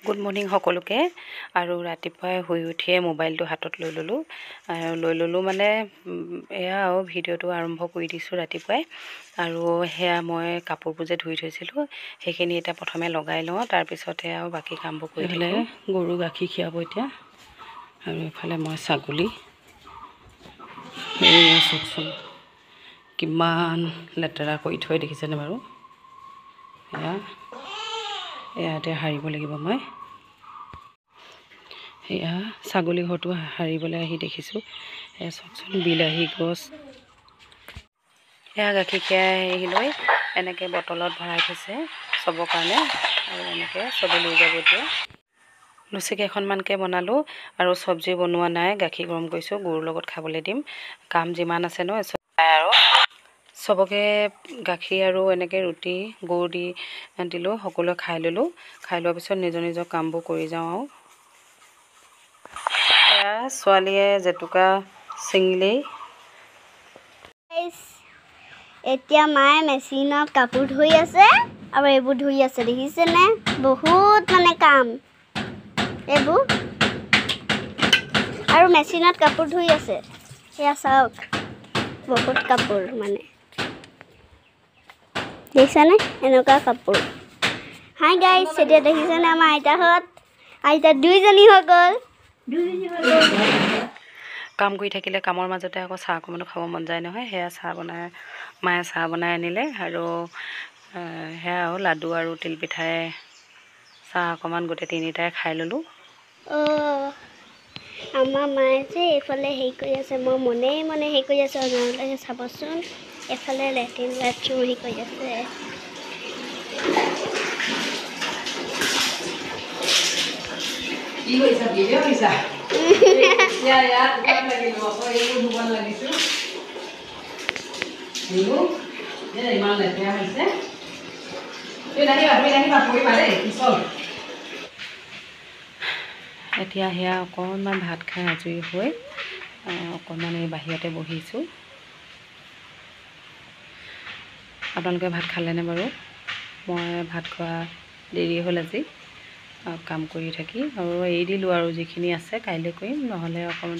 Good morning সকলোকে। আৰু ৰাতিপুৱাই শুই উঠিয়ে মোবাইলটো হাতত লৈ ল'লোঁ মানে এয়া আৰু ভিডিঅ'টো আৰম্ভ কৰি দিছোঁ ৰাতিপুৱাই। আৰু সেয়া মই কাপোৰবোৰ যে ধুই থৈছিলোঁ সেইখিনি এতিয়া প্ৰথমে লগাই লওঁ, তাৰপিছতে আৰু বাকী কামবোৰ কৰি থাকিম। গৰু গাখীৰ খীৰাব এতিয়া, আৰু এইফালে মই ছাগলী। এয়া চাওকচোন কিমান লেতেৰা কৰি থৈ দেখিছেনে বাৰু। এয়া এতিয়া সাৰিব লাগিব মই। এয়া ছাগলী ঘৰটো সাৰিবলৈ আহি দেখিছোঁ। এয়া চাওকচোন বিলাহী গছ। এয়া গাখীৰ খীৰাই আহি লৈ এনেকৈ বটলত ভৰাই থৈছে চবৰ কাৰণে, আৰু এনেকৈ চবেই লৈ যাব এতিয়া। লুচি কেইখনমানকৈ বনালোঁ, আৰু চব্জি বনোৱা নাই। গাখীৰ গৰম কৰিছোঁ, গৰুৰ লগত খাবলৈ দিম। কাম যিমান আছে ন আৰু চবকে গাখীৰ আৰু এনেকৈ ৰুটি গুৰ দি দিলোঁ, সকলোৱে খাই ল'লোঁ। খাই লোৱাৰ পিছত নিজৰ নিজৰ কামবোৰ কৰি যাওঁ। আৰু এয়া ছোৱালীয়ে জেতুকা ছিঙিলেই। এতিয়া মায়ে মেচিনত কাপোৰ ধুই আছে, আৰু এইবোৰ ধুই আছে দেখিছেনে। বহুত মানে কাম এইবোৰ, আৰু মেচিনত কাপোৰ ধুই আছে। এয়া চাওক বহুত কাপোৰ মানে দেখিছেনে, এনেকুৱা কাপোৰ। হাই গাইছ, এতিয়া দেখিছেনে আমাৰ আইতা দুইজনী হৈ গ'ল। কাম কৰি থাকিলে কামৰ মাজতে আকৌ চাহ অকণমানো খাব মন যায় নহয়। সেয়া মায়ে চাহ বনাই আনিলে, আৰু সেয়া আৰু লাডু আৰু তিলপিঠাৰে চাহ অকণমান গোটেই তিনিটাই খাই ল'লোঁ। আমাৰ মায়ে যে এইফালে হেৰি কৰি আছে, মই মনে হেৰি কৰি আছোঁ। আপোনালোকে চাবচোন, এফালে লেট্ৰিন বাথৰুম হেৰি কৰি আছে। এতিয়া সেয়া অকণমান ভাত খাই আজৰি হৈ অকণমান এই বাহিৰতে বহিছোঁ। আপোনালোকে ভাত খালেনে বাৰু? মই ভাত খোৱা দেৰি হ'ল আজি, কাম কৰি থাকি, আৰু এৰি দিলোঁ আৰু যিখিনি আছে কাইলৈ কৰিম, নহ'লে অকণমান